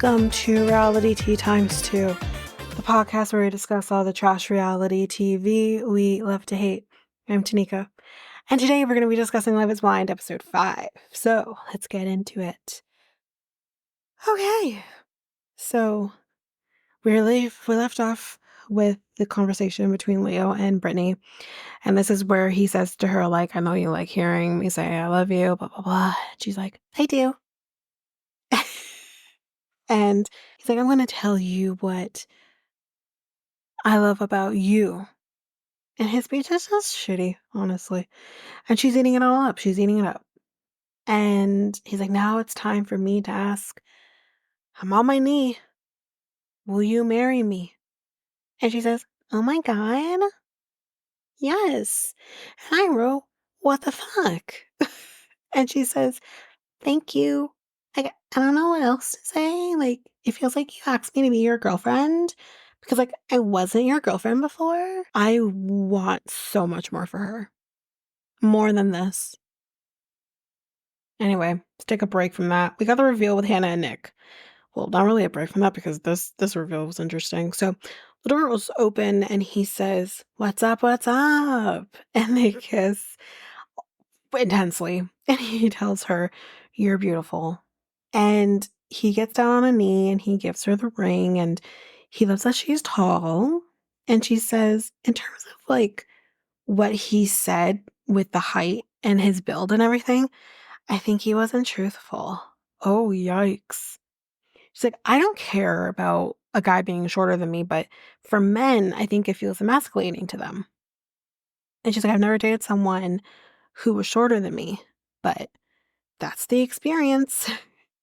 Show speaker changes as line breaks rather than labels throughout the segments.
Welcome to Reality Tea Times 2, the podcast where we discuss all the trash reality TV we love to hate. I'm Tanika, and today we're going to be discussing Love is Blind episode 5. So let's get into it. Okay, so we left off with the conversation between Leo and Brittany, and this is where he says to her, like, I know you like hearing me say I love you, blah, blah, blah. She's like, I do. And he's like, I'm going to tell you what I love about you. And his speech is just shitty, honestly. And she's eating it all up. She's eating it up. And he's like, now it's time for me to ask, I'm on my knee. Will you marry me? And she says, oh my God. Yes. And I wrote, what the fuck? And she says, thank you. I don't know what else to say. Like, it feels like you asked me to be your girlfriend because, like, I wasn't your girlfriend before. I want so much more for her. More than this. Anyway, let's take a break from that. We got the reveal with Hannah and Nick. Well, not really a break from that because this reveal was interesting. So the door was open and he says, what's up, what's up? And they kiss intensely. And he tells her, you're beautiful. And he gets down on a knee and he gives her the ring and he loves that she's tall. And she says, in terms of like what he said with the height and his build and everything, I think he wasn't truthful. Oh, yikes. She's like, I don't care about a guy being shorter than me, but for men, I think it feels emasculating to them. And she's like, I've never dated someone who was shorter than me, but that's the experience.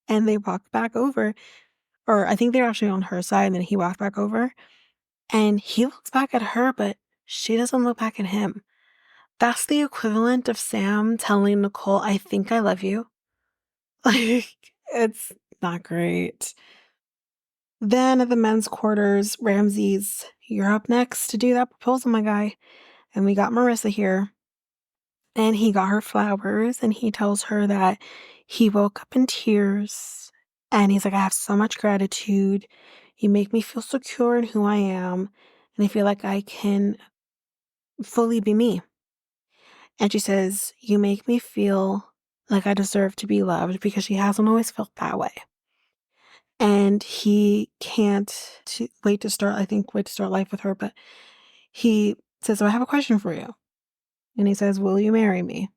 And they walked back over, or I think they're actually on her side, and then he walked back over, and he looks back at her, but she doesn't look back at him. That's the equivalent of Sam telling Nicole, I think I love you. Like, it's not great. Then at the men's quarters, Ramsey's, you're up next to do that proposal, my guy. And we got Marissa here. And he got her flowers and he tells her that he woke up in tears. And he's like, I have so much gratitude. You make me feel secure in who I am. And I feel like I can fully be me. And she says, you make me feel like I deserve to be loved because she hasn't always felt that way. And he can't wait to start life with her. But he says, so I have a question for you. And he says, will you marry me?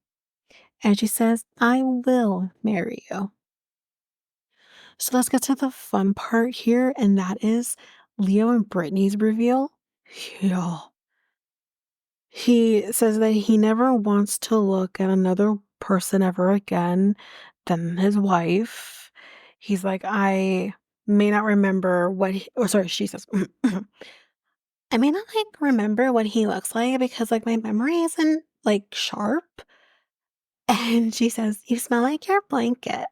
And she says, I will marry you. So let's get to the fun part here. And that is Leo and Brittany's reveal. Yeah. He says that he never wants to look at another person ever again than his wife. He's like, I may not remember what she says, I may not like remember what he looks like because like my memory isn't like sharp. And she says, you smell like your blanket.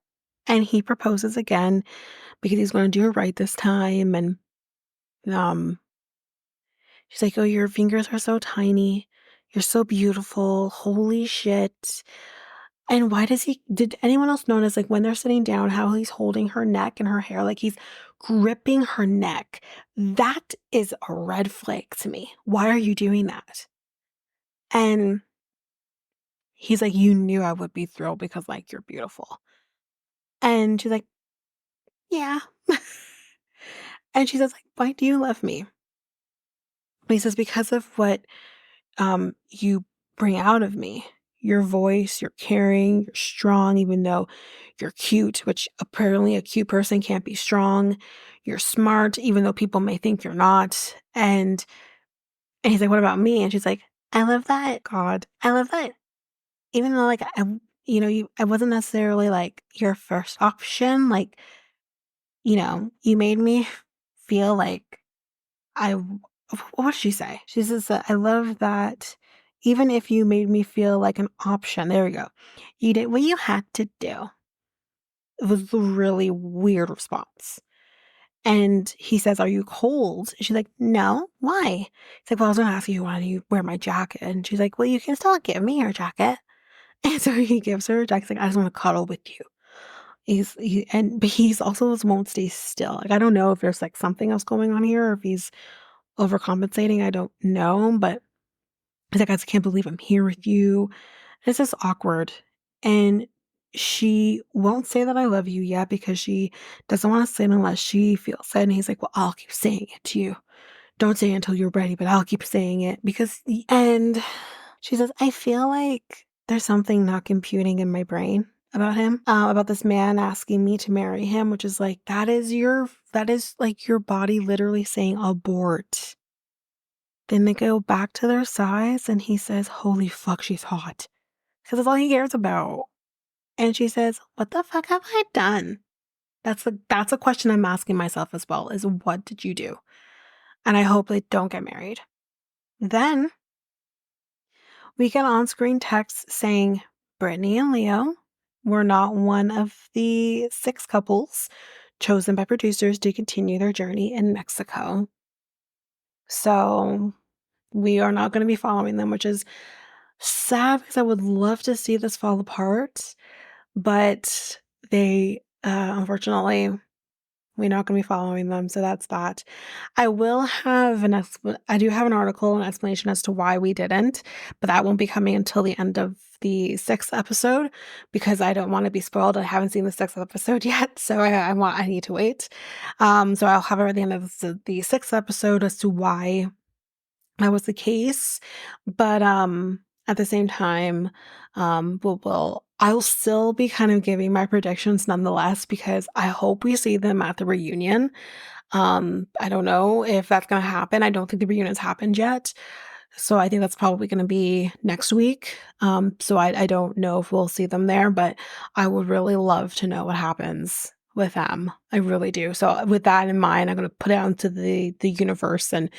And he proposes again because he's going to do it right this time. And she's like, oh, your fingers are so tiny. You're so beautiful. Holy shit. And why did anyone else notice, like, when they're sitting down, how he's holding her neck and her hair, like he's gripping her neck? That is a red flag to me. Why are you doing that? And he's like, you knew I would be thrilled because, like, you're beautiful. And she's like, yeah. And she says, like, why do you love me? And he says, because of what you bring out of me. Your voice, you're caring, you're strong, even though you're cute, which apparently a cute person can't be strong. You're smart, even though people may think you're not. And he's like, what about me? And she's like, I love that. God, I love that. Even though like, I wasn't necessarily like your first option. Like, you made me feel like what did she say? She says that I love that even if you made me feel like an option, there we go. You did what you had to do. It was a really weird response. And he says, are you cold? And she's like, no, why? He's like, well, I was going to ask you, why do you wear my jacket? And she's like, well, you can still give me your jacket. And so he gives her a jacket. He's like, I just want to cuddle with you. But he's also just won't stay still. Like, I don't know if there's, like, something else going on here or if he's overcompensating, I don't know, but he's like, "I just can't believe I'm here with you." It's just awkward, and she won't say that I love you yet because she doesn't wanna say it unless she feels it, and he's like, "Well, I'll keep saying it to you. Don't say it until you're ready, but I'll keep saying it because y" and she says, "I feel like there's something not computing in my brain about him, about this man asking me to marry him," which is like, that is, like, your body literally saying, "Abort." Then they go back to their sides, and he says, "Holy fuck, she's hot," because that's all he cares about. And she says, "What the fuck have I done?" That's a question I'm asking myself as well, is what did you do? And I hope they don't get married. Then we get on-screen text saying Brittany and Leo were not one of the 6 couples chosen by producers to continue their journey in Mexico. So, we are not gonna be following them, which is sad because I would love to see this fall apart, but unfortunately, we're not gonna be following them, so that's that. I do have an article, an explanation as to why we didn't, but that won't be coming until the end of the 6th episode because I don't wanna be spoiled. I haven't seen the 6th episode yet, so I need to wait. So I'll have it at the end of the 6th episode as to why that was the case, but, at the same time, I'll still be kind of giving my predictions nonetheless because I hope we see them at the reunion. I don't know if that's gonna happen. I don't think the reunion's happened yet, so I think that's probably gonna be next week. So I don't know if we'll see them there, but I would really love to know what happens with them. I really do. So with that in mind, I'm gonna put it out into the universe and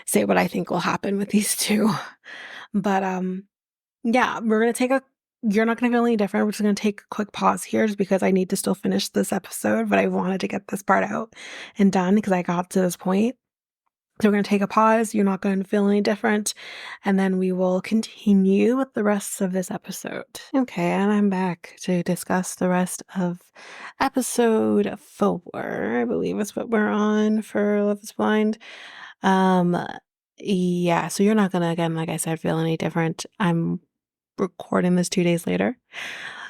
say what I think will happen with these 2. But, yeah, we're gonna take a you're not gonna feel any different. We're just gonna take a quick pause here just because I need to still finish this episode, but I wanted to get this part out and done because I got to this point. So we're gonna take a pause. You're not gonna feel any different, and then we will continue with the rest of this episode. Okay, and I'm back to discuss the rest of episode 4, I believe is what we're on for Love is Blind. Um, yeah, so you're not gonna, again, like I said, feel any different. I'm recording this 2 days later.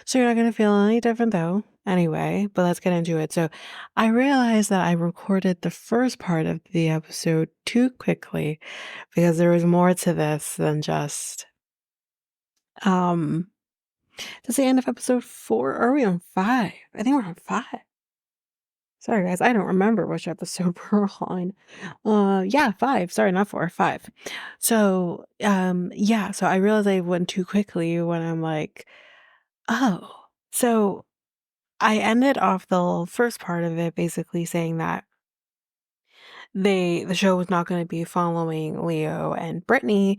So you're not gonna feel any different though. Anyway, but let's get into it. So I realized that I recorded the first part of the episode too quickly because there was more to this than just um that's the end of episode 4. Or are we on 5? I think we're on 5. Sorry guys, I don't remember which episode we're on. Yeah, 5. Sorry, not 4, 5. So yeah, so I realized I went too quickly when I'm like, oh. So I ended off the first part of it basically saying that the show was not going to be following Leo and Brittany,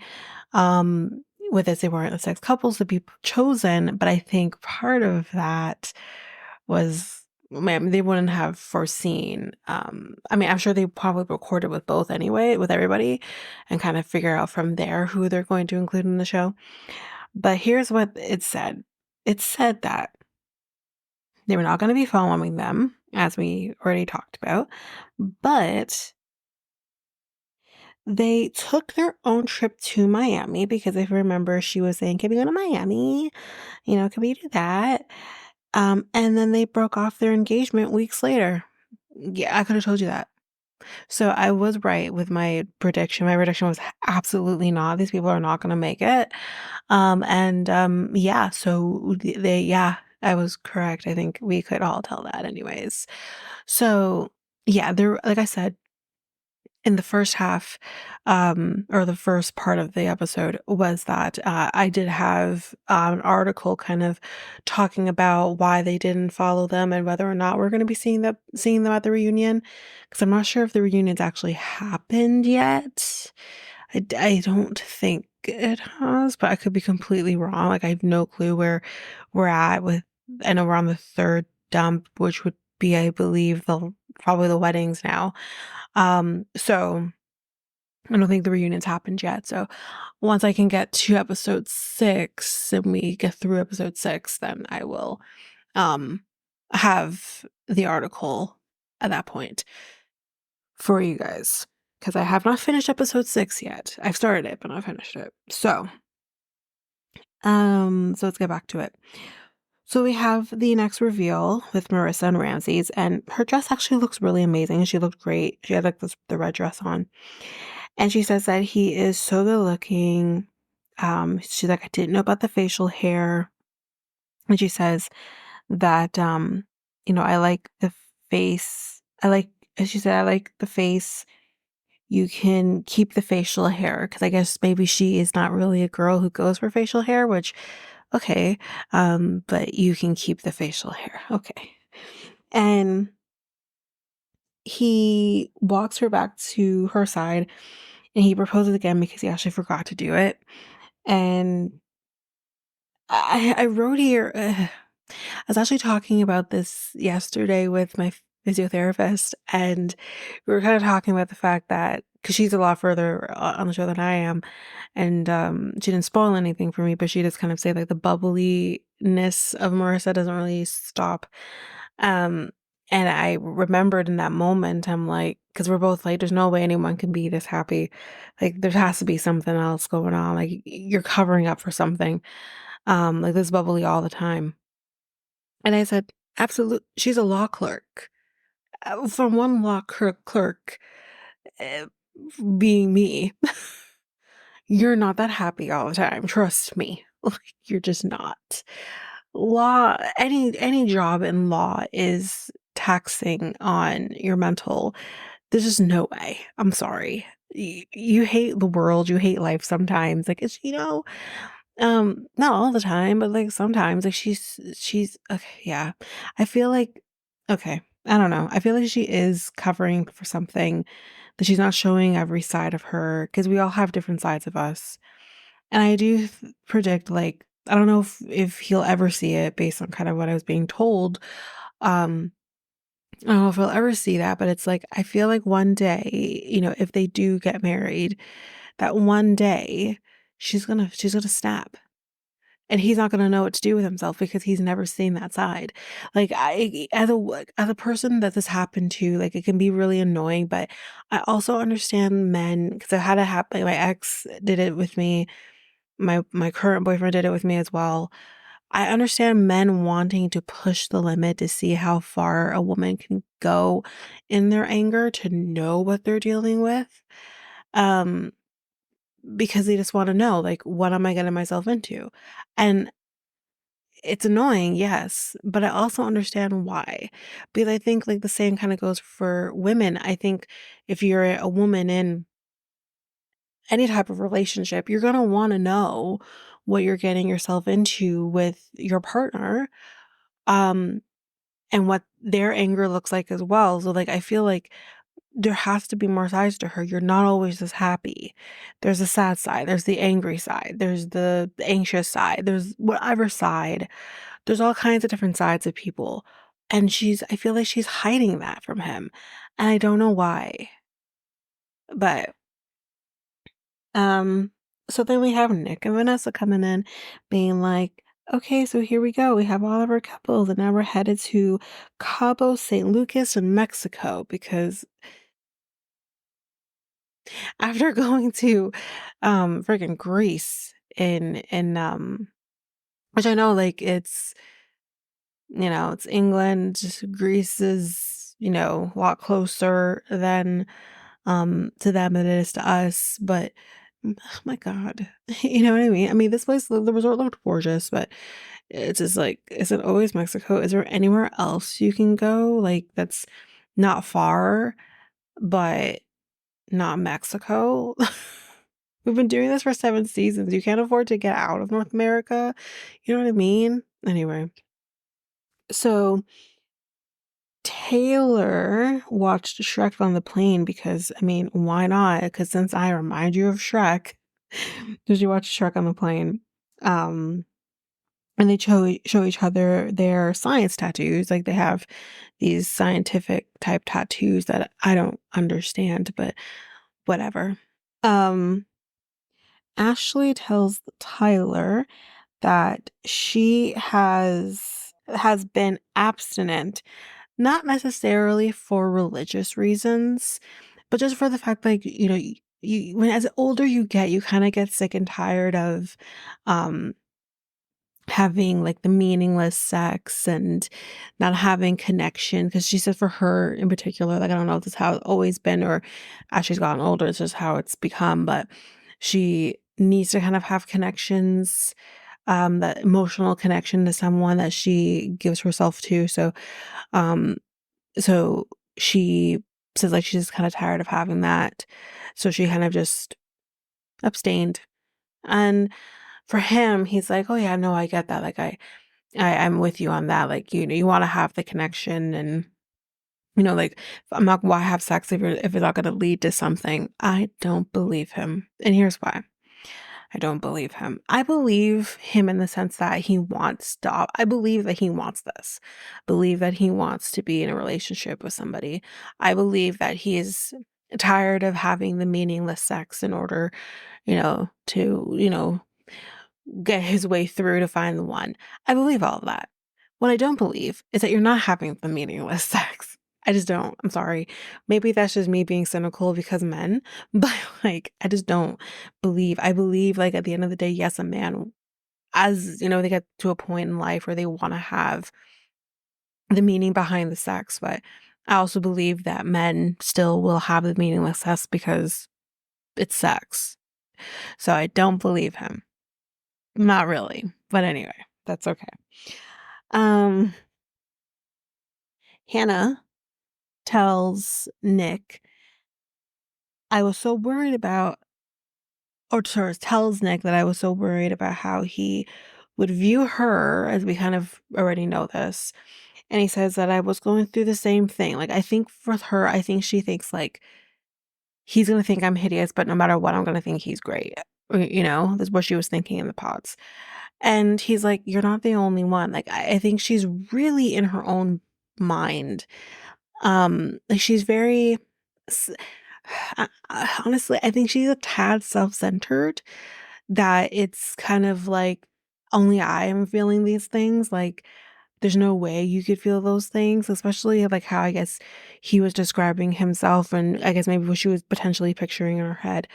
with as they weren't the sex couples to be chosen. But I think part of that was, man, they wouldn't have foreseen. I mean, I'm sure they probably recorded with both anyway, with everybody, and kind of figure out from there who they're going to include in the show. But here's what it said. It said that they were not going to be following them, as we already talked about, but they took their own trip to Miami because if you remember, she was saying, "Can we go to Miami? You know, can we do that?" And then they broke off their engagement weeks later. Yeah, I could have told you that. So I was right with my prediction. My prediction was absolutely not. These people are not going to make it. Yeah, so yeah, I was correct. I think we could all tell that anyways. So yeah, there, like I said, in the first half, or the first part of the episode was that I did have an article kind of talking about why they didn't follow them and whether or not we're going to be seeing them at the reunion. Because I'm not sure if the reunion's actually happened yet. I don't think it has, but I could be completely wrong. Like I have no clue where we're at with. I know we're on the third dump, which would be, I believe, probably the weddings now. So I don't think the reunion's happened yet. So once I can get to episode 6 and we get through episode 6, then I will have the article at that point for you guys because I have not finished episode 6 yet. I've started it, but not finished it. So let's get back to it. So we have the next reveal with Marissa and Ramses, and her dress actually looks really amazing. She looked great. She had like the red dress on. And she says that he is so good looking. She's like, I didn't know about the facial hair. And she says that, I like the face. As she said, I like the face. You can keep the facial hair. Because I guess maybe she is not really a girl who goes for facial hair, which, okay. But you can keep the facial hair. Okay. And he walks her back to her side and he proposes again because he actually forgot to do it. And I wrote here, I was actually talking about this yesterday with my physiotherapist, and we were kind of talking about the fact that because she's a lot further on the show than I am, and she didn't spoil anything for me, but she just kind of say like the bubbliness of Marissa doesn't really stop. Um, and I remembered in that moment, I'm like, because we're both like, there's no way anyone can be this happy. Like, there has to be something else going on. Like, you're covering up for something. Like this bubbly all the time. And I said, absolutely. She's a law clerk. From one law clerk uh, being me, you're not that happy all the time. Trust me. Like, you're just not. Law, any job in law is taxing on your mental. There's just no way. I'm sorry. You hate the world. You hate life sometimes. Like, it's, not all the time, but like sometimes, like she's okay, yeah. I feel like okay, I don't know. I feel like she is covering for something that she's not showing every side of her because we all have different sides of us. And I do predict like I don't know if he'll ever see it based on kind of what I was being told. Um I don't know if he'll ever see that, but it's like I feel like one day, if they do get married, that one day she's gonna snap and he's not gonna know what to do with himself because he's never seen that side. Like, as a person that this happened to, like, it can be really annoying, but I also understand men because I had it happen my ex did it with me, my current boyfriend did it with me as well. I understand men wanting to push the limit to see how far a woman can go in their anger to know what they're dealing with, um, because they just wanna know, like, "What am I getting myself into?" And it's annoying, yes, but I also understand why. Because I think like the same kind of goes for women. I think if you're a woman in any type of relationship, you're going to want to know what you're getting yourself into with your partner, um and what their anger looks like as well. So like I feel like there has to be more sides to her. You're not always as happy. There's a sad side, there's the angry side, there's the anxious side, there's whatever side. There's all kinds of different sides of people, and I feel like she's hiding that from him, and I don't know why. But, um, so then we have Nick and Vanessa coming in being like, "Okay, so here we go. We have all of our couples, and now we're headed to Cabo San Lucas in Mexico because after going to, freaking Greece in which I know, like, it's England, Greece is, a lot closer than, to them than it is to us, but, oh my god. You know what I mean? I mean, this place, the resort looked gorgeous, but it's just like, is it always Mexico? Is there anywhere else you can go, like, that's not far, but not Mexico? We've been doing this for 7 seasons. You can't afford to get out of North America. You know what I mean? Anyway, so Taylor watched Shrek on the plane because, I mean, why not? Because since I remind you of Shrek, did you watch Shrek on the plane? Um, and they show each other their science tattoos. Like they have these scientific type tattoos that I don't understand, but whatever. Um, Ashley tells Tyler that she has. has been abstinent, not necessarily for religious reasons, but just for the fact, like, when as older you get, you kind of get sick and tired of, um, having like the meaningless sex and not having connection. Because she said for her in particular, like, I don't know if this is how it's always been or as she's gotten older, it's just how it's become, but she needs to kind of have connections, that emotional connection to someone that she gives herself to. Um, so she says like she's kind of tired of having that. So she kind of just abstained. And for him, he's like, "Oh yeah, no, I get that. Like I'm with you on that. Like, you want to have the connection and like I'm not why have sex if it's not going to lead to something." I don't believe him. And here's why. I don't believe him. I believe him in the sense that he wants to I believe that he wants this. Believe that he wants to be in a relationship with somebody. I believe that he is tired of having the meaningless sex in order, to, get his way through to find the one. I believe all of that. What I don't believe is that you're not having the meaningless sex. I just don't. I'm sorry. Maybe that's just me being cynical because men, but like I just don't believe. I believe like at the end of the day, yes, a man as they get to a point in life where they want to have the meaning behind the sex, but I also believe that men still will have the meaningless sex because it's sex. So I don't believe him. Not really. But anyway, that's okay. Um, Hannah tells Nick, I was so worried about, or sorry, tells Nick that I was so worried about how he would view her, as we kind of already know this. And he says that I was going through the same thing. Like, I think with her, I think she thinks like he's going to think I'm hideous, but no matter what, I'm going to think he's great. That's what she was thinking in the pods. And he's like, "You're not the only one." Like, I think she's really in her own mind. Like she's very s honestly, I think she's a tad self-centered, that it's kind of like, only I am feeling these things, like, there's no way you could feel those things, especially, like, how I guess he was describing himself and I guess maybe what she was potentially picturing in her head,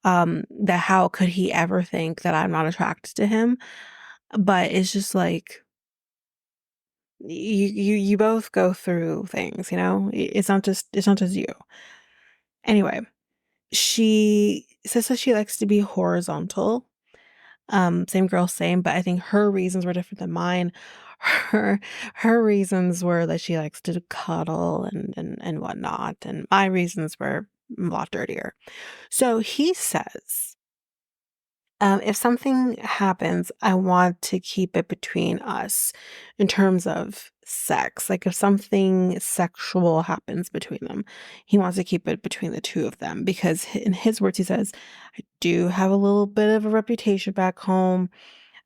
that how could he ever think that I'm not attracted to him? But it's just like, you both go through things, it's not just you. Anyway, she says that she likes to be horizontal. Same girl, same, but I think her reasons were different than mine. Her her reasons were that she likes to cuddle and whatnot, and my reasons were a lot dirtier. So he says, if something happens, I want to keep it between us in terms of sex. Like if something sexual happens between them, he wants to keep it between the two of them because in his words, he says, I do have a little bit of a reputation back home,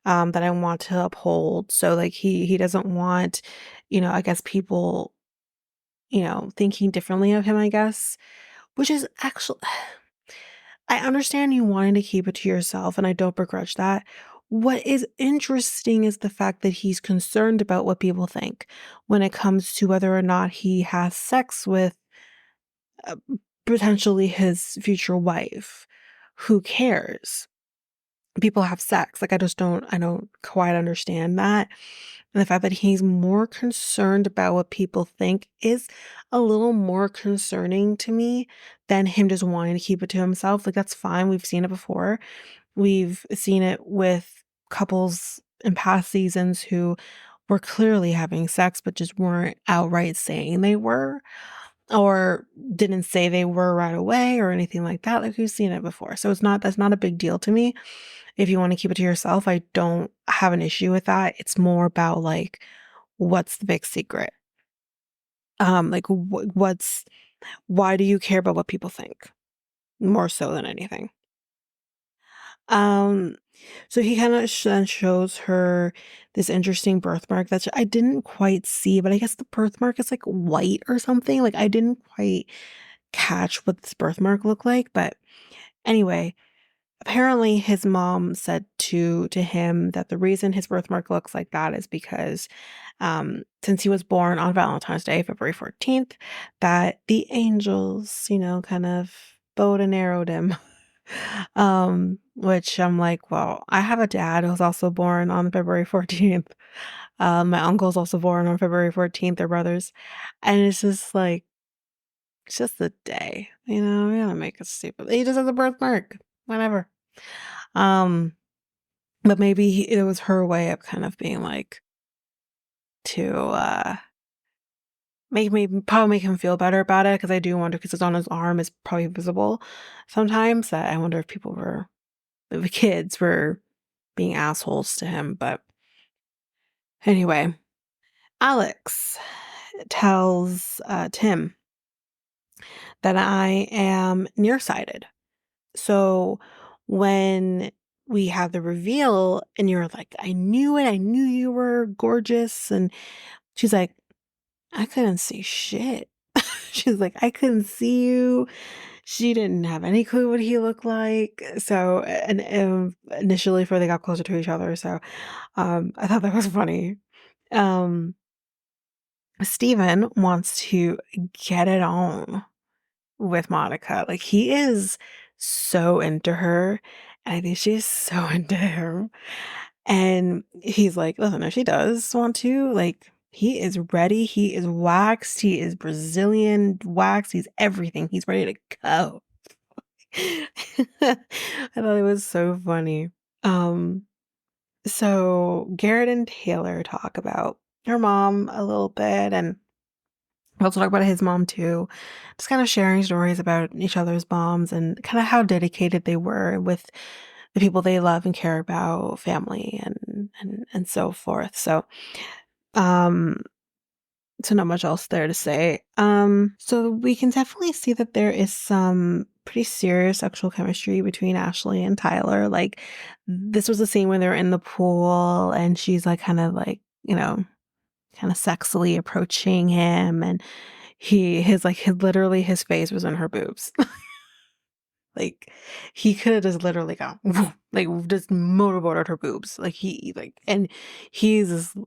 that I want to uphold. So like he doesn't want, I guess people, thinking differently of him, I guess, which is actually I understand you wanting to keep it to yourself, and I don't begrudge that. What is interesting is the fact that he's concerned about what people think when it comes to whether or not he has sex with, uh, potentially his future wife. Who cares? People have sex. Like I don't quite understand that. And the fact that he's more concerned about what people think is a little more concerning to me than him just wanting to keep it to himself. Like that's fine. We've seen it before. We've seen it with couples in past seasons who were clearly having sex but just weren't outright saying they were or didn't say they were right away or anything like that. Like we've seen it before. So that's not a big deal to me. If you want to keep it to yourself, I don't have an issue with that. It's more about like what's the big secret? Like why do you care about what people think more so than anything? Um, so he kind of then shows her this interesting birthmark that I didn't quite see, but I guess the birthmark is like white or something. Like I didn't quite catch what this birthmark looked like, but anyway, apparently his mom said to him that the reason his birthmark looks like that is because since he was born on Valentine's Day, February 14th, that the angels, kind of bowed and arrowed him. Which I'm like, well, I have a dad who's also born on February 14th. My uncle's also born on February 14th. They're brothers. And it's just like, it's just a day, we gotta make it stupid. He just has a birthmark. Whatever. Um, but maybe it was her way of kind of being like, to probably make him feel better about it, because I do wonder, because it's on his arm, is probably visible sometimes, that I wonder if the kids were being assholes to him. But anyway, Alex tells Tim that I am nearsighted. So when we have the reveal and you're like, I knew it, I knew you were gorgeous. And she's like, I couldn't see shit. She's like, I couldn't see you. She didn't have any clue what he looked like. So, and initially before they got closer to each other. So, I thought that was funny. Um, Steven wants to get it on with Monica. Like, he is so into her, and I think she's so into him. And he's like, listen, if she does want to, like, he is ready. He is waxed. He is Brazilian waxed. He's everything. He's ready to go. I thought it was so funny. Um, so Garrett and Taylor talk about her mom a little bit, and we also talk about his mom too. Just kind of sharing stories about each other's moms and kind of how dedicated they were with the people they love and care about, family and so forth. Um, so not much else there to say. So we can definitely see that there is some pretty serious sexual chemistry between Ashley and Tyler. Like, this was a scene where they're in the pool and she's like kind of like, kind of sexily approaching him, and literally his face was in her boobs. Like, he could have just literally gone like just motorboated her boobs. Like, and he's just-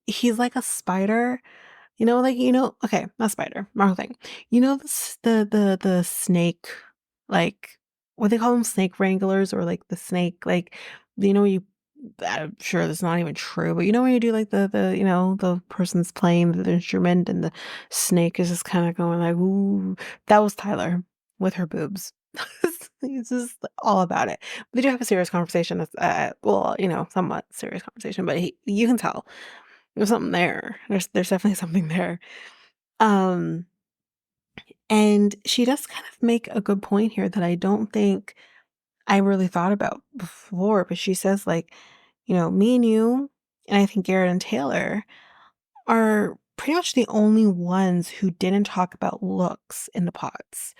he's like a spider. Okay, not spider, wrong thing. The snake, like, what they call them, snake wranglers, or like the snake, like, you, I'm sure that's not even true, but when you do like the person's playing the instrument and the snake is just kind of going like, ooh, that was Tyler with her boobs. He's just all about it. They do have a serious conversation. That's, well, somewhat serious conversation, but you can tell there's something there. There's definitely something there. Um, and she does kind of make a good point here that I don't think I really thought about before, but she says, like, me and you, and I think Garrett and Taylor are pretty much the only ones who didn't talk about looks in the pods.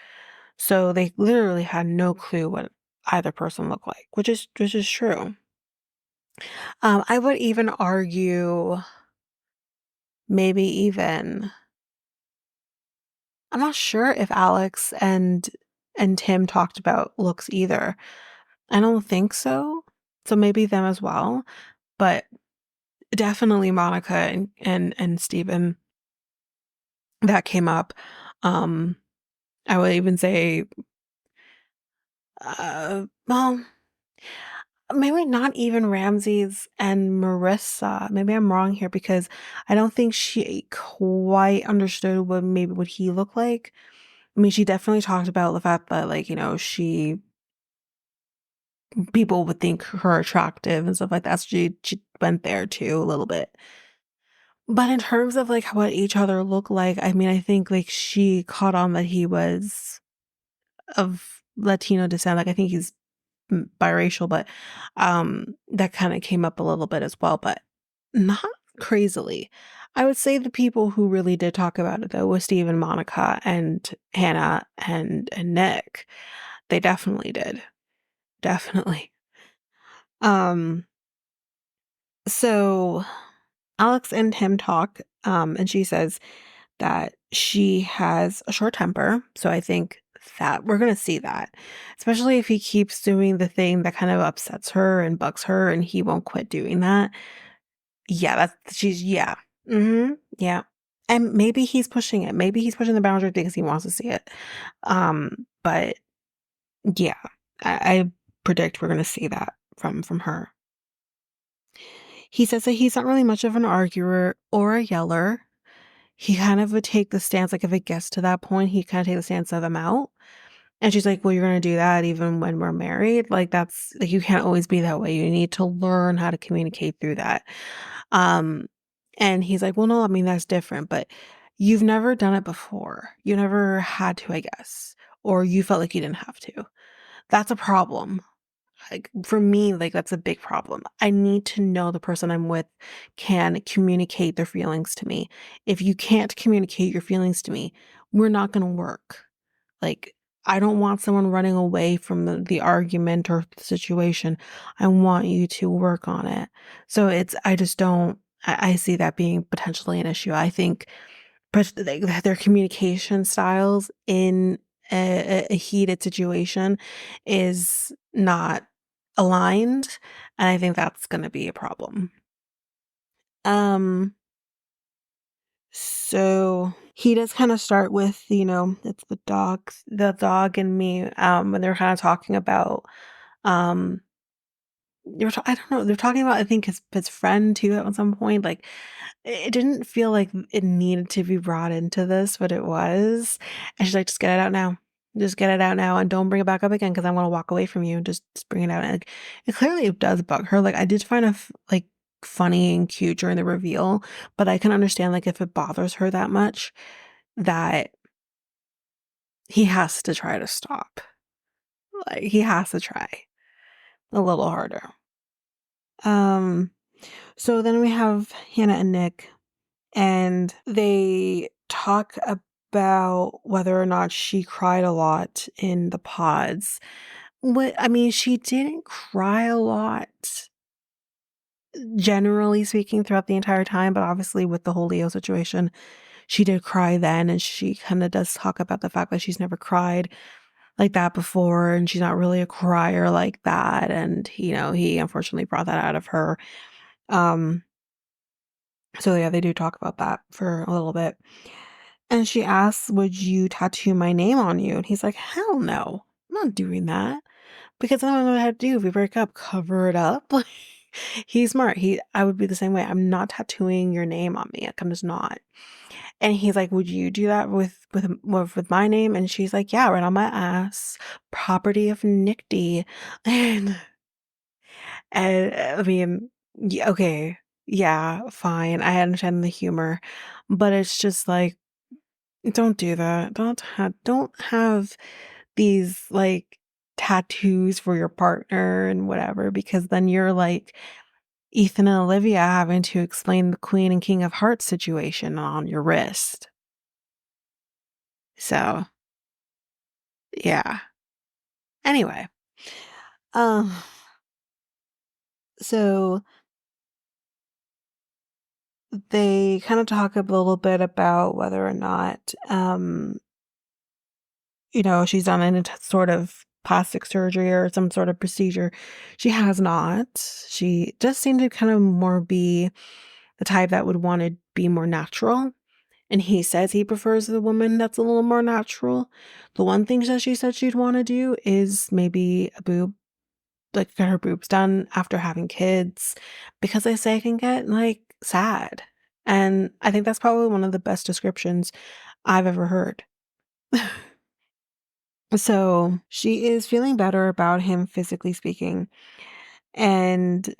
So they literally had no clue what either person looked like, which is true. I would even argue, maybe even, I'm not sure if Alex and Tim talked about looks either. I don't think so. So maybe them as well. But definitely Monica and Steven, that came up. Um, I would even say, well, maybe not even Ramses and Marissa. Maybe I'm wrong here, because I don't think she quite understood what he looked like. I mean, she definitely talked about the fact that, like, people would think her attractive and stuff like that. So she went there too a little bit. But in terms of like what each other look like, I mean, I think like she caught on that he was of Latino descent. Like, I think he's biracial, but that kind of came up a little bit as well, but not crazily. I would say the people who really did talk about it though was Steve and Monica and Hannah and Nick. They definitely did. Definitely. Um so Alex and him talk, and she says that she has a short temper. So I think that. We're gonna see that, especially if he keeps doing the thing that kind of upsets her and bugs her, and he won't quit doing that. Yeah, yeah. Yeah. And maybe he's pushing it. Maybe he's pushing the boundary because he wants to see it. But yeah, I predict we're gonna see that from her. He says that he's not really much of an arguer or a yeller. He kind of would take the stance, like if it gets to that point, he kind of take the stance of I'm out. And she's like, "Well, you're gonna do that even when we're married? Like, that's like, you can't always be that way. You need to learn how to communicate through that." Um, and he's like, "Well, no, I mean, that's different, but you've never done it before. You never had to, I guess, or you felt like you didn't have to. That's a problem." Like, for me, like, that's a big problem. I need to know the person I'm with can communicate their feelings to me. If you can't communicate your feelings to me, we're not gonna work. Like, I don't want someone running away from the argument or the situation. I want you to work on it. So I just don't, I see that being potentially an issue. I think their communication styles in a heated situation is not aligned. And I think that's going to be a problem. Um, So he does kind of start with, it's the dog and me, when they're kind of talking about, um, I don't know, they're talking about, I think his friend too at some point. Like, it didn't feel like it needed to be brought into this, but it was. And she's like, just get it out now. Just get it out now and don't bring it back up again because I'm gonna walk away from you. Just bring it out. And like, it clearly does bug her. Like, I did find it like funny and cute during the reveal, but I can understand like if it bothers her that much that he has to try to stop. Like, he has to try a little harder. Um, so then we have Hannah and Nick, and they talk about whether or not she cried a lot in the pods. What I mean, she didn't cry a lot, generally speaking, throughout the entire time, but obviously with the whole Leo situation, she did cry then, and she kind of does talk about the fact that she's never cried like that before, and she's not really a crier like that, and, he unfortunately brought that out of her. Um, so yeah, they do talk about that for a little bit. And she asks, "Would you tattoo my name on you?" And he's like, "Hell no. I'm not doing that because I don't know what to do if we break up, cover it up." Like, he's smart. I would be the same way. I'm not tattooing your name on me. Like, I'm just not. And he's like, "Would you do that with my name?" And she's like, "Yeah, right on my ass. Property of Nick D." And I mean, yeah, okay. Yeah, fine. I understand the humor, but it's just like, don't do that. Don't have these, like, tattoos for your partner and whatever, because then you're like Ethan and Olivia having to explain the Queen and King of Hearts situation on your wrist. So, yeah. Anyway, um, so they kind of talk a little bit about whether or not, she's done any sort of plastic surgery or some sort of procedure. She has not. She just seemed to kind of more be the type that would want to be more natural. And he says he prefers the woman that's a little more natural. The one thing that she said she'd want to do is maybe a boob, like get her boobs done after having kids, because they say it can get like sad. And I think that's probably one of the best descriptions I've ever heard. So she is feeling better about him, physically speaking. And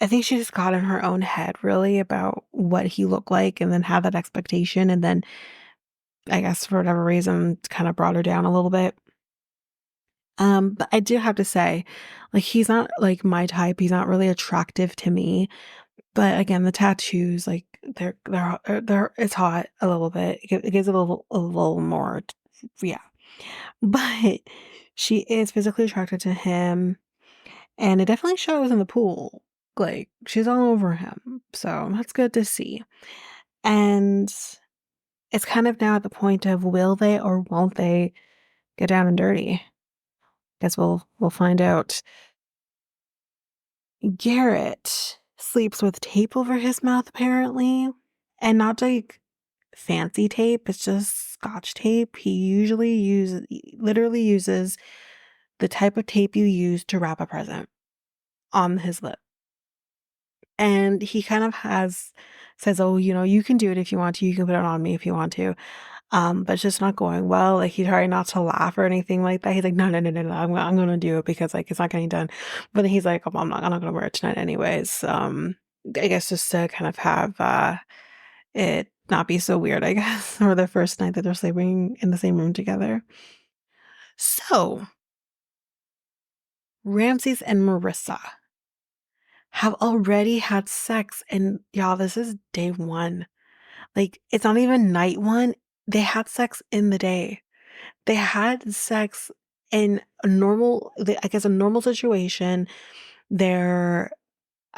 I think she just got in her own head really about what he looked like and then had that expectation. And then I guess for whatever reason, kind of brought her down a little bit. But I do have to say, like, he's not like my type. He's not really attractive to me. But again, the tattoos, like, it's hot a little bit. It gives it a little more, yeah. But she is physically attracted to him, and it definitely shows in the pool. Like, she's all over him, so that's good to see. And it's kind of now at the point of, will they or won't they get down and dirty. Guess we'll find out. Garrett sleeps with tape over his mouth apparently, and not like fancy tape, it's just scotch tape. Literally uses the type of tape you use to wrap a present on his lip. And he kind of says, "Oh, you can do it if you want to. You can put it on me if you want to." But it's just not going well. Like, he tried not to laugh or anything like that. He's like, "No, no, no, no, no. I'm gonna do it because like it's not getting done." But then he's like, "Oh, I'm not gonna wear it tonight anyways." I guess just to kind of have it not be so weird, I guess, or the first night that they're sleeping in the same room together. So Ramses and Marissa have already had sex, and y'all, this is day one. Like, it's not even night one. They had sex in the day. They had sex in I guess, a normal situation. They're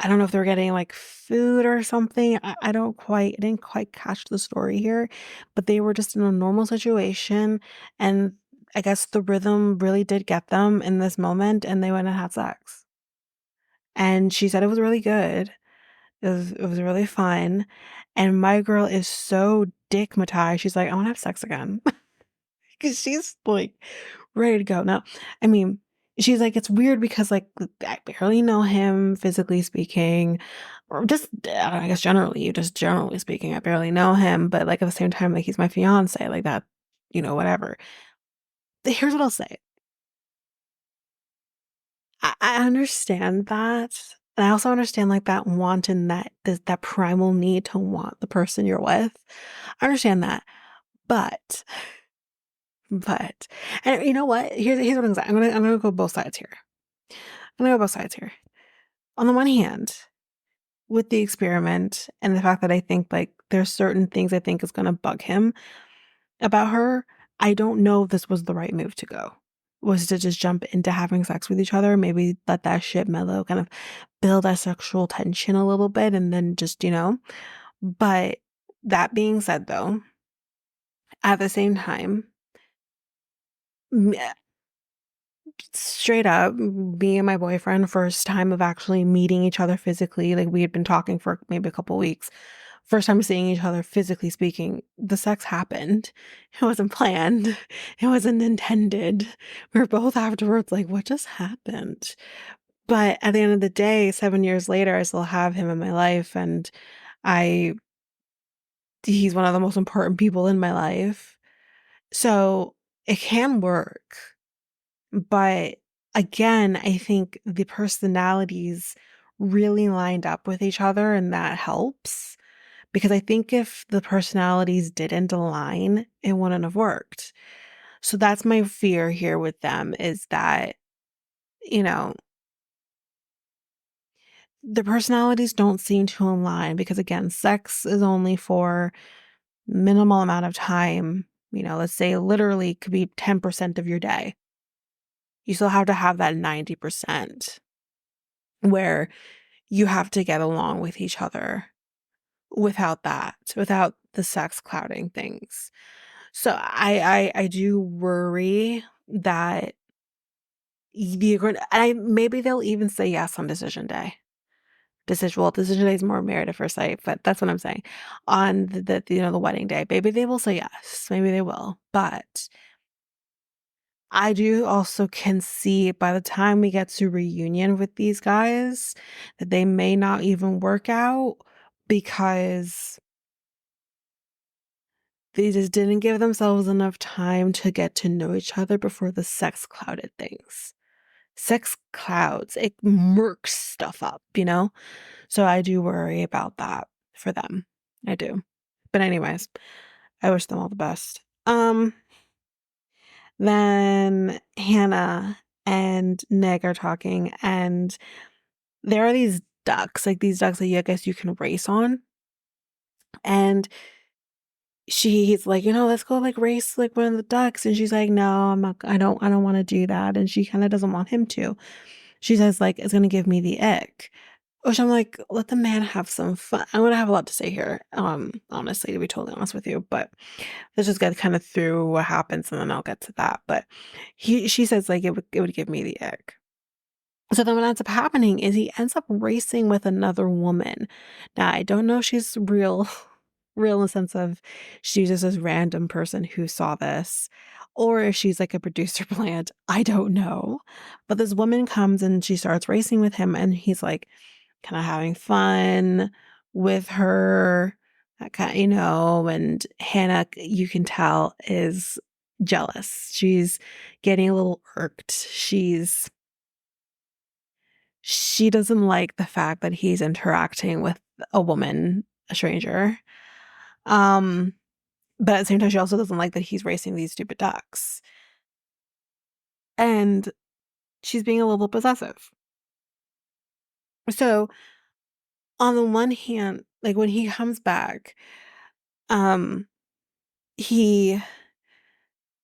I don't know if they were getting, like, food or something. I didn't quite catch the story here, but they were just in a normal situation, and I guess the rhythm really did get them in this moment, and they went and had sex. And she said it was really good. It was really fun, and my girl is so dickmatized. She's like, "I wanna have sex again." 'Cause she's, like, ready to go. Now, I mean, she's like, "It's weird because, like, I barely know him, physically speaking, or just, I guess generally speaking, I barely know him, but, like, at the same time, like, he's my fiancé, like, that, whatever." Here's what I'll say. I understand that, and I also understand, like, that want and that primal need to want the person you're with. I understand that, but but and you know what? Here's what I'm saying. I'm gonna go both sides here. I'm gonna go both sides here. On the one hand, with the experiment and the fact that I think, like, there's certain things I think is gonna bug him about her, I don't know if this was the right move to go. Was to just jump into having sex with each other, maybe let that shit mellow, kind of build that sexual tension a little bit, and then just, But that being said, though, at the same time, m straight up, me and my boyfriend, first time of actually meeting each other physically, like, we had been talking for maybe a couple weeks. First time seeing each other physically speaking, the sex happened. It wasn't planned. It wasn't intended. We were both afterwards like, "What just happened?" But at the end of the day, 7 years later, I still have him in my life, and I he's one of the most important people in my life. So, it can work. But again, I think the personalities really lined up with each other, and that helps. Because I think if the personalities didn't align, it wouldn't have worked. So that's my fear here with them, is that, you know, the personalities don't seem to align because, again, sex is only for minimal amount of time. Let's say literally could be 10% of your day. You still have to have that 90% where you have to get along with each other without the sex clouding things. So I do worry that you're going I maybe they'll even say yes on decision day. Decision day is more married at first sight, but that's what I'm saying. On the wedding day, maybe they will say yes. Maybe they will. But I do also can see by the time we get to reunion with these guys that they may not even work out because they just didn't give themselves enough time to get to know each other before the sex clouded things. Sex clouds, it murks stuff up? So I do worry about that for them. I do. But anyways, I wish them all the best. Then Hannah and Nick are talking, and there are these ducks, like these ducks that I guess you can race on. And he's like, "Let's go like race like one of the ducks." And she's like, "No, I'm not, I don't want to do that." And she kind of doesn't want him to. She says, like, it's gonna give me the ick. Which I'm like, let the man have some fun. I'm gonna have a lot to say here, honestly, to be totally honest with you. But let's just get kind of through what happens and then I'll get to that. But she says like it would give me the ick. So then what ends up happening is he ends up racing with another woman. Now I don't know if she's real, real in the sense of she's just this random person who saw this, or if she's like a producer plant. I don't know. But this woman comes and she starts racing with him, and he's like kinda having fun with her, that and Hannah, you can tell, is jealous. She's getting a little irked. She doesn't like the fact that he's interacting with a woman, a stranger. Um, but at the same time, she also doesn't like that he's racing these stupid ducks. And she's being a little possessive. So, on the one hand, like, when he comes back, um, he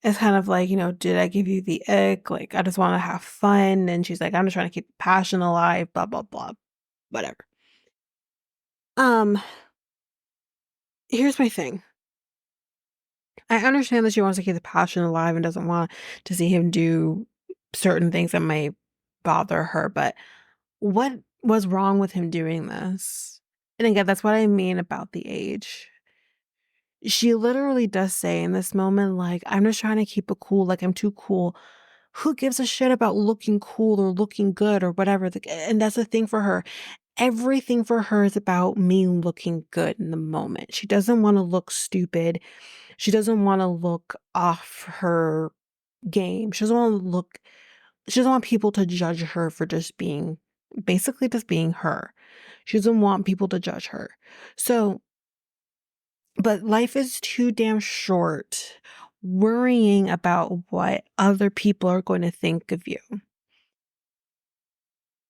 is kind of like, "Did I give you the ick? Like, I just wanna have fun." And she's like, "I'm just trying to keep the passion alive, blah, blah, blah." Whatever. Um, here's my thing. I understand that she wants to keep the passion alive and doesn't want to see him do certain things that may bother her, but what was wrong with him doing this? And again, that's what I mean about the age. She literally does say in this moment, like, "I'm just trying to keep it cool, like, I'm too cool." Who gives a shit about looking cool or looking good or whatever? And that's the thing for her. Everything for her is about me looking good in the moment. She doesn't want to look stupid. She doesn't want to look off her game. She doesn't want people to judge her for just being basically just being her. She doesn't want people to judge her. So, but life is too damn short worrying about what other people are going to think of you.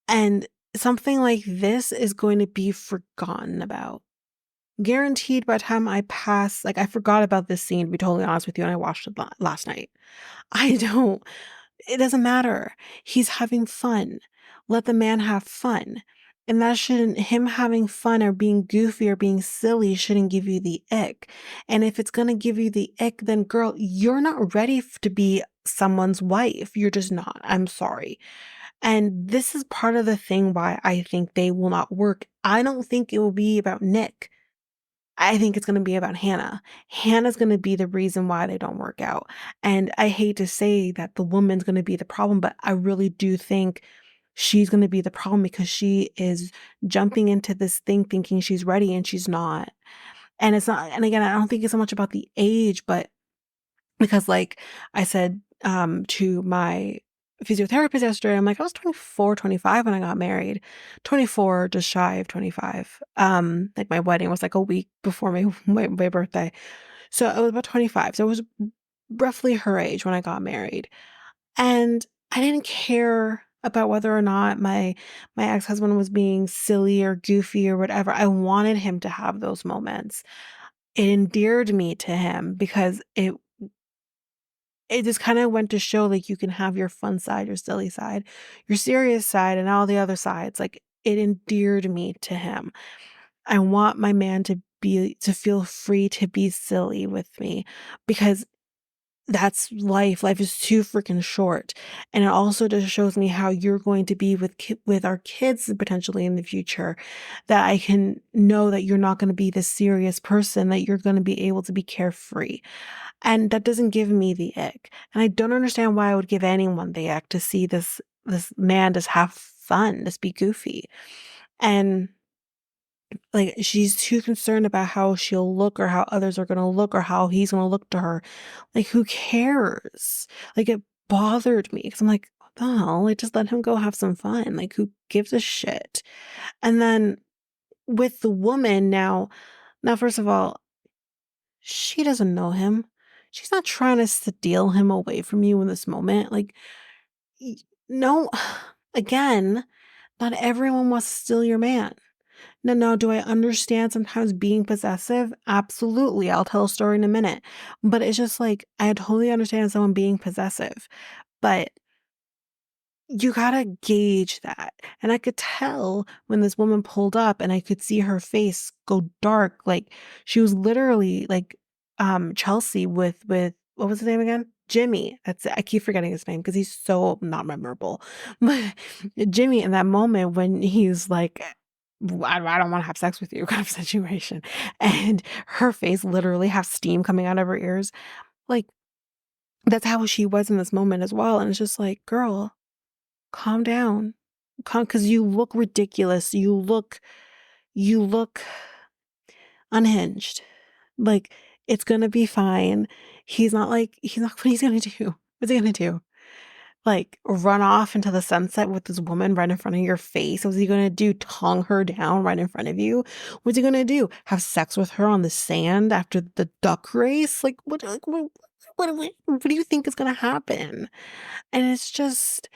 And something like this is going to be forgotten about. Guaranteed by the time I pass, like, I forgot about this scene, to be totally honest with you, and I watched it last night. I don't, it doesn't matter. He's having fun. Let the man have fun. And that shouldn't, him having fun or being goofy or being silly shouldn't give you the ick. And if it's going to give you the ick, then girl, you're not ready to be someone's wife. You're just not. I'm sorry. And this is part of the thing why I think they will not work. I don't think it will be about Nick. I think it's gonna be about Hannah. Hannah's gonna be the reason why they don't work out. And I hate to say that the woman's gonna be the problem, but I really do think she's gonna be the problem because she is jumping into this thing thinking she's ready and she's not. And it's not, and again, I don't think it's so much about the age, but because like I said, to my physiotherapist yesterday, I'm like, I was 24, 25 when I got married. 24, just shy of 25. Like my wedding was like a week before my birthday. So I was about 25. So it was roughly her age when I got married. And I didn't care about whether or not my ex-husband was being silly or goofy or whatever. I wanted him to have those moments. It endeared me to him because it just kinda went to show, like, you can have your fun side, your silly side, your serious side, and all the other sides, like, it endeared me to him. I want my man to feel free to be silly with me because that's life. Life is too freaking short, and it also just shows me how you're going to be with our kids potentially in the future, that I can know that you're not gonna be this serious person, that you're gonna be able to be carefree. And that doesn't give me the ick. And I don't understand why I would give anyone the ick to see this man just have fun, just be goofy. And like she's too concerned about how she'll look or how others are gonna look or how he's gonna look to her. Like who cares? Like it bothered me because I'm like, what the hell? Like just let him go have some fun. Like who gives a shit? And then with the woman now first of all, she doesn't know him. She's not trying to steal him away from you in this moment. Like, y no, again, not everyone wants to steal your man. No, do I understand sometimes being possessive? Absolutely, I'll tell a story in a minute. But it's just like, I totally understand someone being possessive, but You gotta gauge that, and I could tell when this woman pulled up and I could see her face go dark, like, she was literally like, Chelsea with what was his name again? Jimmy, that's it, I keep forgetting his name because he's so not memorable, but Jimmy in that moment when he's like, I don't wanna have sex with you," kind of situation, and her face literally has steam coming out of her ears, like, that's how she was in this moment as well, and it's just like, "Girl, calm down. Because you look ridiculous. You look unhinged. Like, it's gonna be fine. He's not what he's gonna do. What's he gonna do? Like, run off into the sunset with this woman right in front of your face? What's he gonna do? Tongue her down right in front of you? What's he gonna do? Have sex with her on the sand after the duck race? What do you think is gonna happen? And it's just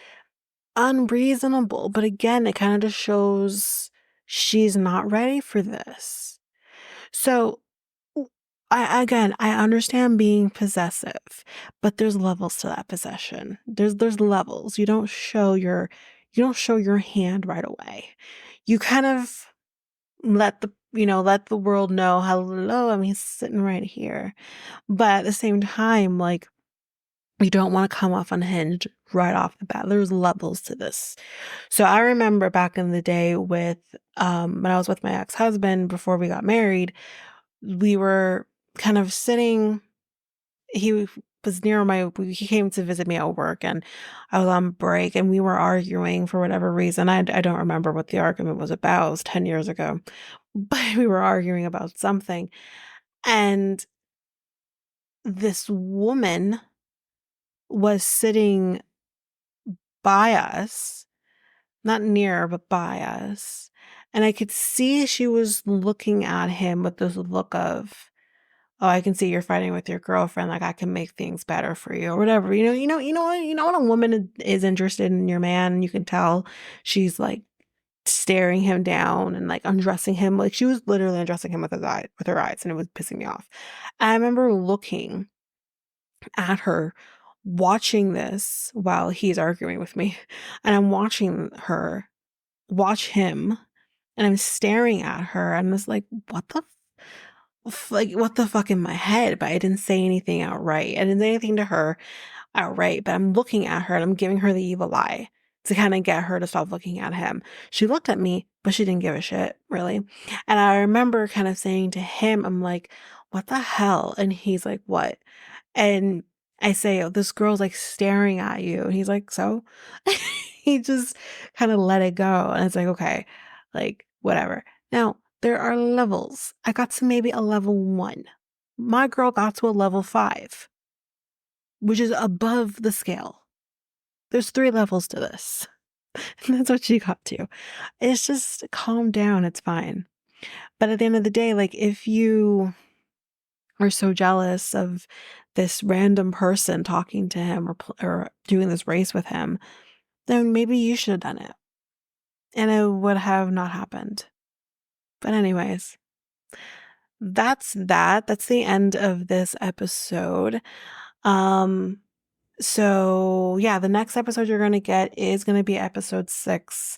unreasonable, but again, it kinda just shows she's not ready for this. So, w I understand being possessive, but there's levels to that possession. There's levels. You don't show your hand right away. You kind of let the world know, "Hello, I mean, he's sitting right here." But at the same time, like, you don't wanna come off unhinged right off the bat. There's levels to this. So I remember back in the day when I was with my ex-husband before we got married, we were kind of sitting he was near he came to visit me at work and I was on break and we were arguing for whatever reason. I don't remember what the argument was about. It was 10 years ago. But we were arguing about something and this woman was sitting by us. Not near, but by us, and I could see she was looking at him with this look of, "Oh, I can see you're fighting with your girlfriend, like, I can make things better for you," or whatever, you know when a woman is interested in your man, and you can tell she's, like, staring him down and, like, undressing him, like, she was literally undressing him with her eyes, and it was pissing me off. I remember looking at her, watching this while he's arguing with me, and I'm watching her watch him, and I'm staring at her, and I was like, "What the what the fuck in my head?" But I didn't say anything outright. I didn't say anything to her outright, but I'm looking at her, and I'm giving her the evil eye to kinda get her to stop looking at him. She looked at me, but she didn't give a shit, really, and I remember kind of saying to him, I'm like, "What the hell?" And he's like, "What?" And I say, "Oh, this girl's, like, staring at you." And he's like, "So?" He just kinda let it go, and it's like, "Okay, like, whatever." Now, there are levels. I got to maybe a level 1. My girl got to a level 5, which is above the scale. There's 3 levels to this, and that's what she got to. It's just calm down, it's fine. But at the end of the day, like, if you are so jealous of this random person talking to him or doing this race with him, then maybe you should have done it, and it would have not happened. But anyways, that's that. That's the end of this episode. Um, so yeah, the next episode you're gonna get is gonna be episode 6.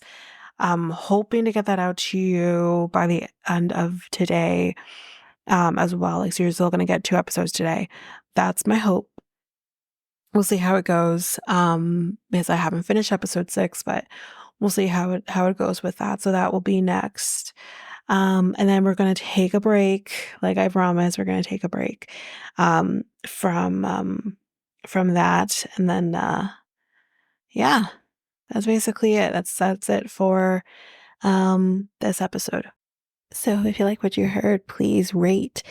I'm hoping to get that out to you by the end of today, as well. Like, so you're still gonna get 2 episodes today. That's my hope. We'll see how it goes, because I haven't finished episode 6, but we'll see how it goes with that. So that will be next. And then we're gonna take a break, like I promised, we're gonna take a break, from that, and then, yeah, that's basically it. That's it for, this episode. So if you like what you heard, please rate,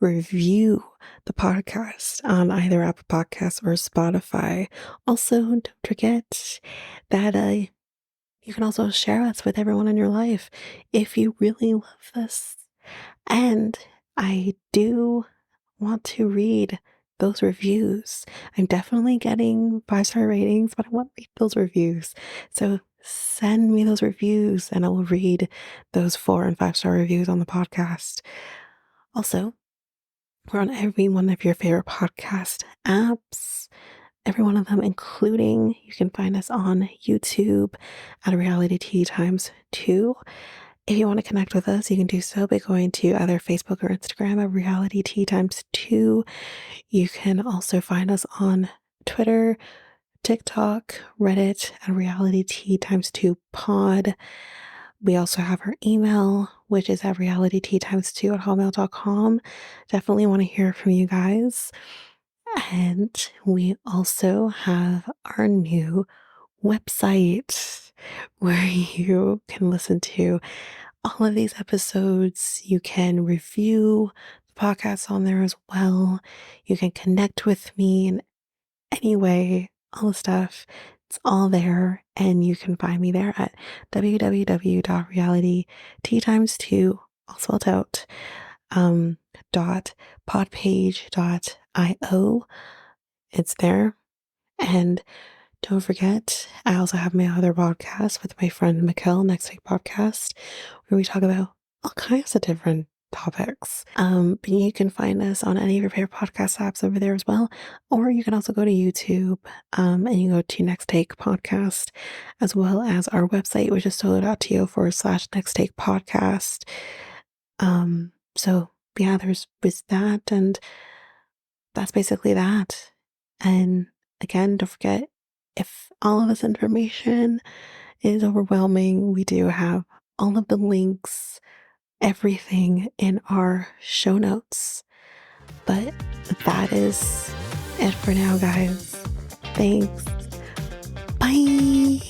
review the podcast on either Apple Podcasts or Spotify. Also, don't forget that you can also share us with everyone in your life if you really love this. And I do want to read those reviews. I'm definitely getting 5-star ratings, but I want to read those reviews. So send me those reviews and I will read those 4 and 5-star reviews on the podcast. Also, we're on every one of your favorite podcast apps. every one of them, including you can find us on YouTube at Reality Tea Times 2. If you want to connect with us, you can do so by going to either Facebook or Instagram at Reality Tea Times 2. You can also find us on Twitter, TikTok, Reddit at Reality Tea Times 2 Pod. We also have our email, which is at realityteatimes2 at hotmail.com. Definitely want to hear from you guys. And we also have our new website where you can listen to all of these episodes. You can review the podcast on there as well. You can connect with me in any way, all the stuff. It's all there. And you can find me there at www.realityteatimes2, all spelled out, dot podpage.io. It's there. And don't forget, I also have my other podcast with my friend Mikkel, Next Take Podcast, where we talk about all kinds of different topics. But you can find us on any of your favorite podcast apps over there as well. Or you can also go to YouTube and you go to Next Take Podcast, as well as our website, which is solo.to/Next Take Podcast. So yeah, there's that, and that's basically that. And again, don't forget, if all of this information is overwhelming, we do have all of the links, everything in our show notes. But that is it for now, guys. Thanks. Bye.